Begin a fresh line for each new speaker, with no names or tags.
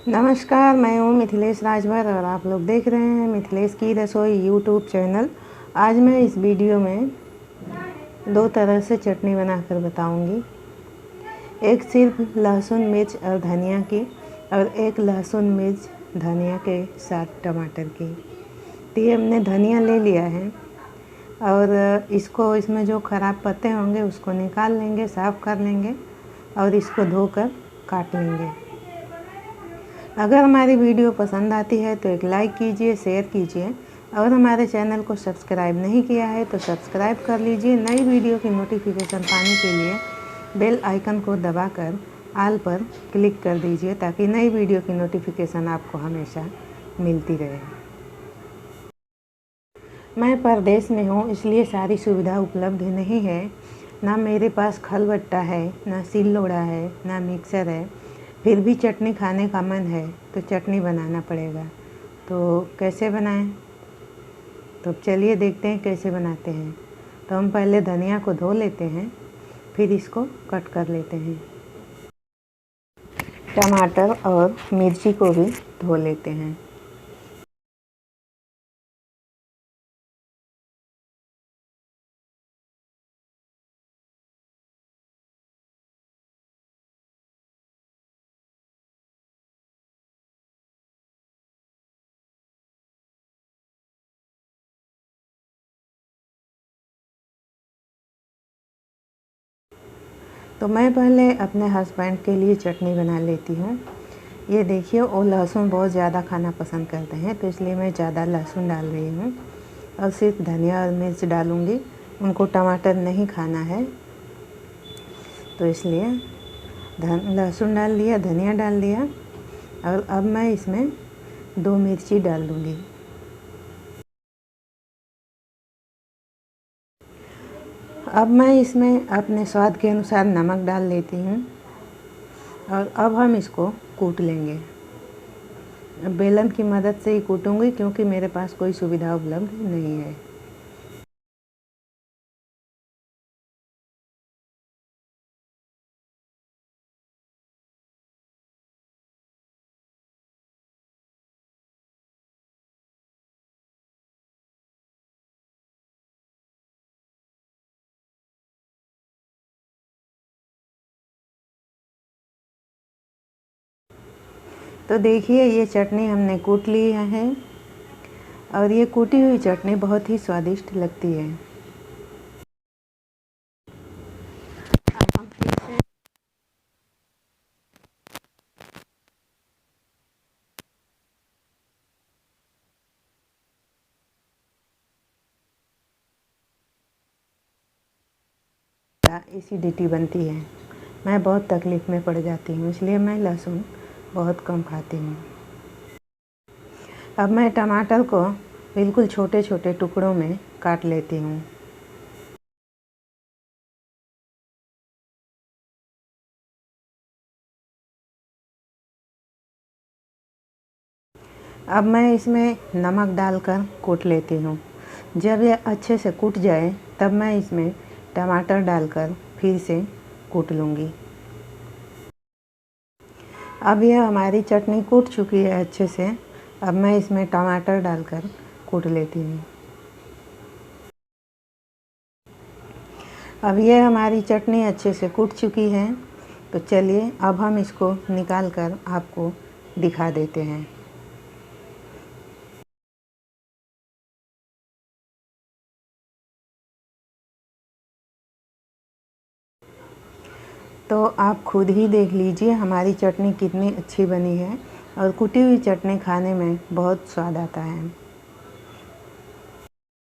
नमस्कार, मैं हूँ मिथिलेश राजभर और आप लोग देख रहे हैं मिथिलेश की रसोई यूट्यूब चैनल। आज मैं इस वीडियो में दो तरह से चटनी बनाकर बताऊंगी। एक सिर्फ लहसुन मिर्च और धनिया की और एक लहसुन मिर्च धनिया के साथ टमाटर की। तो ये हमने धनिया ले लिया है और इसको इसमें जो ख़राब पत्ते होंगे उसको निकाल लेंगे, साफ़ कर लेंगे और इसको धोकर काट लेंगे। अगर हमारी वीडियो पसंद आती है तो एक लाइक कीजिए, शेयर कीजिए। अगर हमारे चैनल को सब्सक्राइब नहीं किया है तो सब्सक्राइब कर लीजिए। नई वीडियो की नोटिफिकेशन पाने के लिए बेल आइकन को दबाकर ऑल पर क्लिक कर दीजिए ताकि नई वीडियो की नोटिफिकेशन आपको हमेशा मिलती रहे। मैं परदेश में हूँ, इसलिए सारी सुविधा उपलब्ध नहीं है। ना मेरे पास खलबट्टा है, ना सिललोड़ा है, ना मिक्सर है। फिर भी चटनी खाने का मन है तो चटनी बनाना पड़ेगा। तो कैसे बनाएं? तो चलिए देखते हैं कैसे बनाते हैं। तो हम पहले धनिया को धो लेते हैं, फिर इसको कट कर लेते हैं। टमाटर और मिर्ची को भी धो लेते हैं। तो मैं पहले अपने हस्बैंड के लिए चटनी बना लेती हूँ। ये देखिए, वो लहसुन बहुत ज़्यादा खाना पसंद करते हैं तो इसलिए मैं ज़्यादा लहसुन डाल रही हूँ और सिर्फ धनिया और मिर्च डालूँगी। उनको टमाटर नहीं खाना है तो इसलिए लहसुन डाल दिया, धनिया डाल दिया और अब मैं इसमें 2 मिर्ची डाल दूँगी। अब मैं इसमें अपने स्वाद के अनुसार नमक डाल लेती हूँ और अब हम इसको कूट लेंगे। बेलन की मदद से ही कूटूँगी क्योंकि मेरे पास कोई सुविधा उपलब्ध नहीं है। तो देखिए, ये चटनी हमने कूट ली है और ये कूटी हुई चटनी बहुत ही स्वादिष्ट लगती है। एसिडिटी बनती है, मैं बहुत तकलीफ़ में पड़ जाती हूँ, इसलिए मैं लहसुन बहुत कम खाती हूँ। अब मैं टमाटर को बिल्कुल छोटे छोटे टुकड़ों में काट लेती हूँ। अब मैं इसमें नमक डालकर कूट लेती हूँ। जब ये अच्छे से कूट जाए तब मैं इसमें टमाटर डालकर फिर से कूट लूँगी। अब यह हमारी चटनी कूट चुकी है अच्छे से। अब मैं इसमें टमाटर डालकर कूट लेती हूँ। अब यह हमारी चटनी अच्छे से कूट चुकी है तो चलिए अब हम इसको निकाल कर आपको दिखा देते हैं। तो आप खुद ही देख लीजिए हमारी चटनी कितनी अच्छी बनी है और कुटी हुई चटनी खाने में बहुत स्वाद आता है।